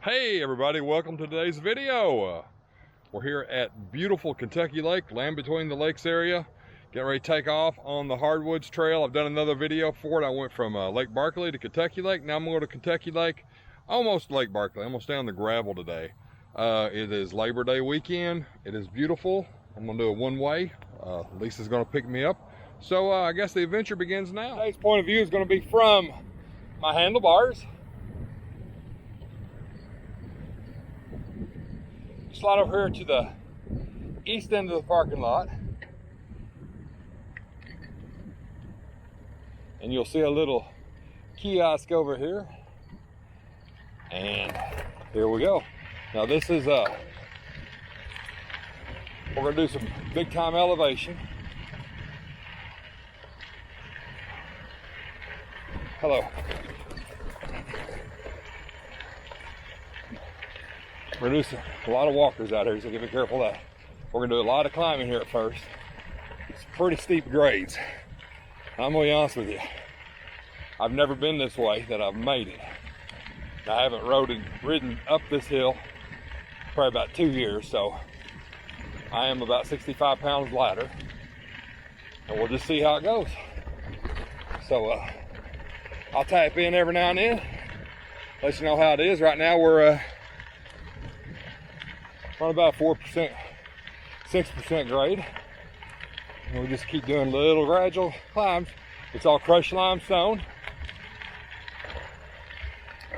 Hey everybody, welcome to today's video. We're here at beautiful Kentucky Lake, land between the lakes area. Getting ready to take off on the Hardwoods Trail. I've done another video for it. I went from Lake Barkley to Kentucky Lake. Now I'm going to Kentucky Lake, almost Lake Barkley. I'm going to stay on the gravel today. It is Labor Day weekend. It is beautiful. I'm going to do a one-way. Lisa's going to pick me up. So I guess the adventure begins now. Today's point of view is going to be from my handlebars. Slide over here to the east end of the parking lot, and you'll see a little kiosk over here, and here we go. Now this is we're gonna do some big time elevation. Hello. We're gonna do a lot of walkers out here, so be careful of that. We're gonna do a lot of climbing here at first. It's pretty steep grades. I'm gonna be honest with you. I've never been this way that I've made it. I haven't ridden up this hill probably about 2 years, so I am about 65 pounds lighter. And we'll just see how it goes. So I'll tap in every now and then, let you know how it is. Right now we're on about 4%, 6% grade. And we'll just keep doing little gradual climbs. It's all crushed limestone.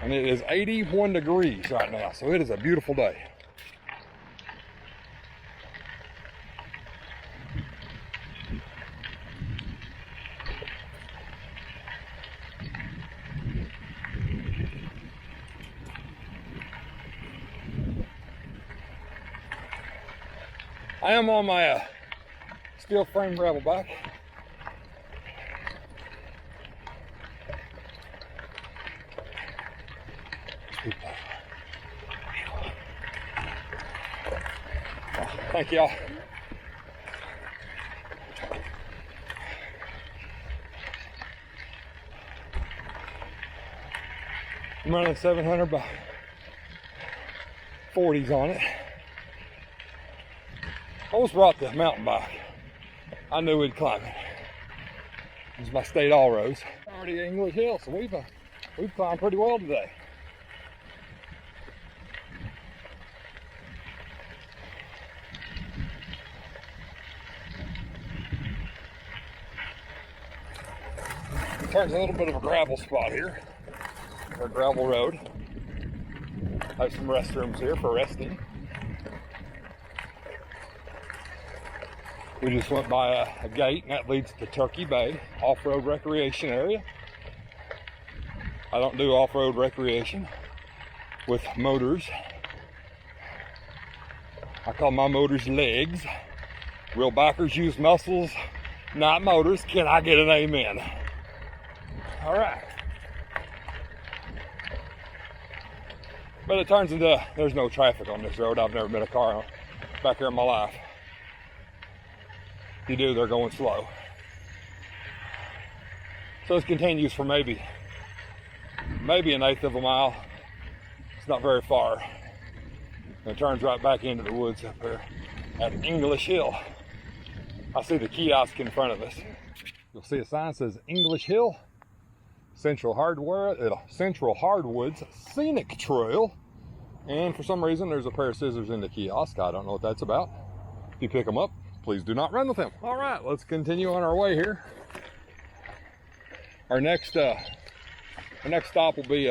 And it is 81 degrees right now, so it is a beautiful day. I am on my steel frame gravel bike. Thank y'all. I'm running 700 by 40s on it. I almost brought the mountain bike. I knew we'd climb it. This is my state all-roads. Already at English Hill, so we've climbed pretty well today. There's a little bit of a gravel spot here, or gravel road. I have some restrooms here for resting. We just went by a gate, and that leads to Turkey Bay, off-road recreation area. I don't do off-road recreation with motors. I call my motors legs. Real bikers use muscles, not motors. Can I get an amen? All right. But it turns into, there's no traffic on this road. I've never been a car back here in my life. If you do, they're going slow. So this continues for maybe an eighth of a mile. It's not very far. And it turns right back into the woods up here at English Hill. I see the kiosk in front of us. You'll see a sign that says English Hill, Central Hardwoods Scenic Trail. And for some reason, there's a pair of scissors in the kiosk. I don't know what that's about. If you pick them up, please do not run with them. All right, let's continue on our way here. Our next stop will be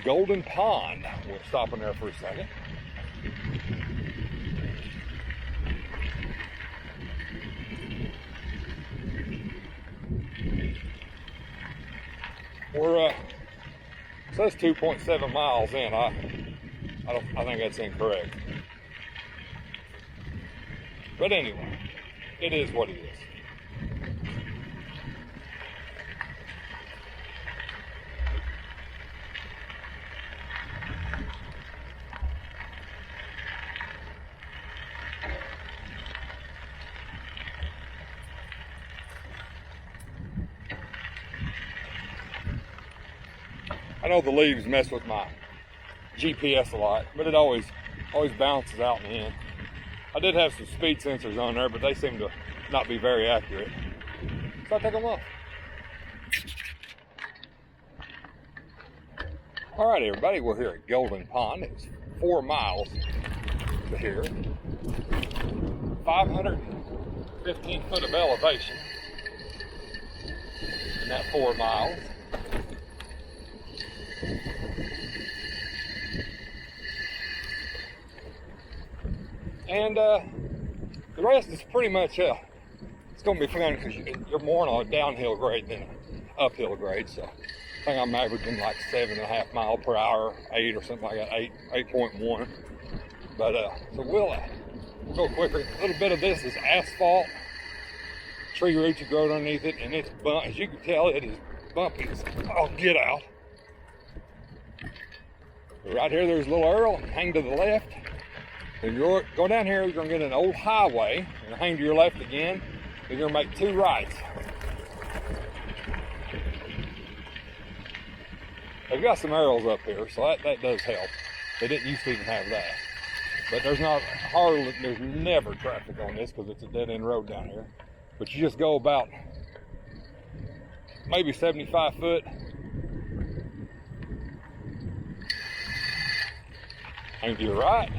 Golden Pond. We'll stop in there for a second. We're it says 2.7 miles in. I think that's incorrect. But anyway, it is what it is. I know the leaves mess with my GPS a lot, but it always balances out in the end. I did have some speed sensors on there, but they seem to not be very accurate. So I took them off. All right, everybody, we're here at Golden Pond. It's 4 miles to here. 515 foot of elevation in that 4 miles. And the rest is pretty much, it's going to be fun because you're more on a downhill grade than an uphill grade. So I think I'm averaging like 7.5 miles per hour, 8 or something like that, 8.1. But so we'll go quicker. A little bit of this is asphalt. Tree roots have grown underneath it, and it's as you can tell, it is bumpy as all get out. Right here, there's a little Earl. Hang to the left. If you go down here, you're going to get an old highway, and hang to your left again. You're going to make 2 rights. They've got some arrows up here, so that does help. They didn't used to even have that. But there's never traffic on this because it's a dead-end road down here. But you just go about maybe 75 foot. Hang to your right.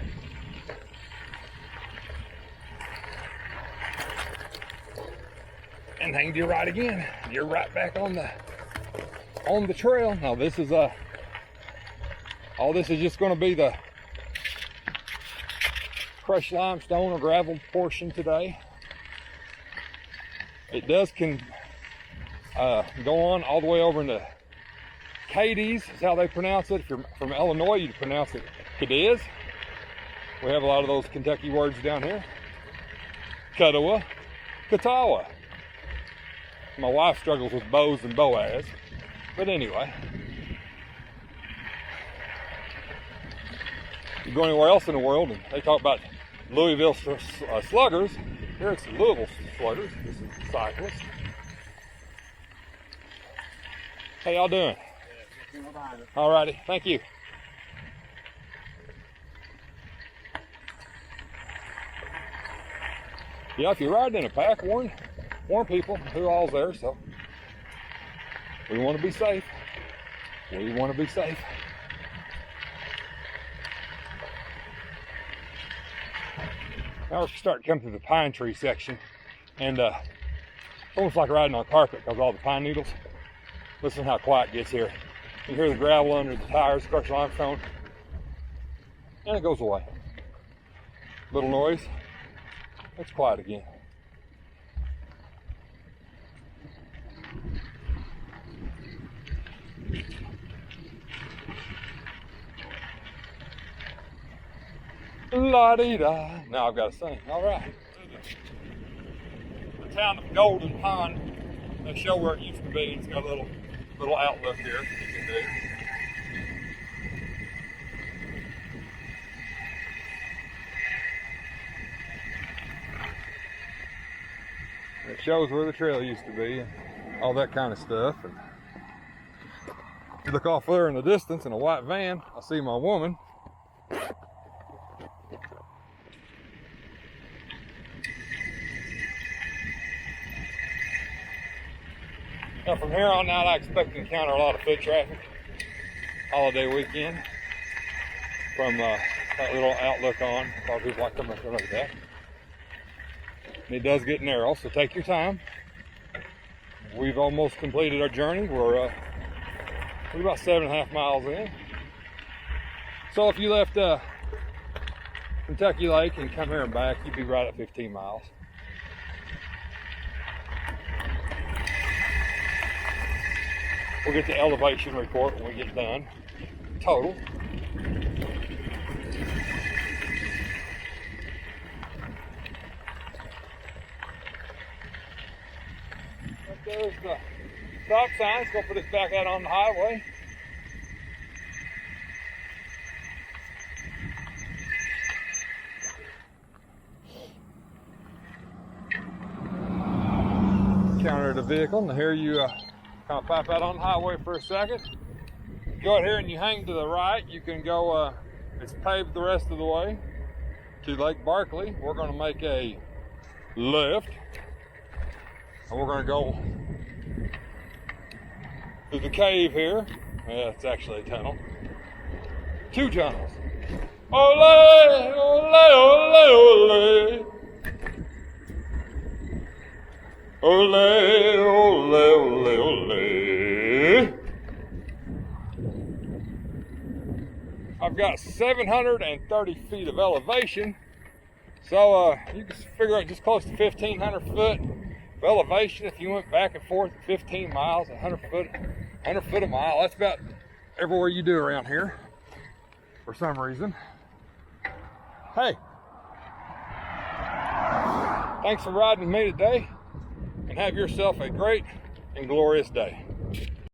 And hang to your right again. You're right back on the trail. Now this is all this is just going to be the crushed limestone or gravel portion today. It does go on all the way over into Cadiz, is how they pronounce it. If you're from Illinois, you'd pronounce it Cadiz. We have a lot of those Kentucky words down here. Katawa, Katawa. My wife struggles with Boaz and Boaz. But anyway, you go anywhere else in the world and they talk about Louisville sluggers. Here it's Louisville sluggers. This is cyclists. How y'all doing? All righty, thank you. Yeah, if you're riding in a pack, warn people who all's there. So we want to be safe. We want to be safe. Now we're starting to come to the pine tree section, and almost like riding on carpet because all the pine needles. Listen how quiet it gets here. You hear the gravel under the tires, crushed limestone, and it goes away. Little noise. It's quiet again. La-dee-da. Now I've got to sing. All right. The town of Golden Pond. They show where it used to be. It's got a little outlook here you can do. It shows where the trail used to be and all that kind of stuff. And if you look off there in the distance in a white van, I see my woman. Now from here on out, I expect to encounter a lot of foot traffic. Holiday weekend. From that little outlook on, a lot of people like coming up to look at that. And it does get narrow, so take your time. We've almost completed our journey. We're about 7.5 miles in. So if you left Kentucky Lake and come here and back, you'd be right at 15 miles. We'll get the elevation report when we get done. Total. There's the stop sign. It's going to put us back out on the highway. Counter the vehicle, and here you kind of pop out on the highway for a second. go out here and you hang to the right, you can go, it's paved the rest of the way to Lake Barkley. We're going to make a left, and we're going to go through the cave here. Yeah, it's actually a tunnel. 2 tunnels. Ole, ole, ole, ole. Ole, ole, ole, ole. I've got 730 feet of elevation, so you can figure out just close to 1,500 foot of elevation if you went back and forth 15 miles, 100 foot a mile. That's about everywhere you do around here for some reason. Hey, thanks for riding with me today, and have yourself a great and glorious day.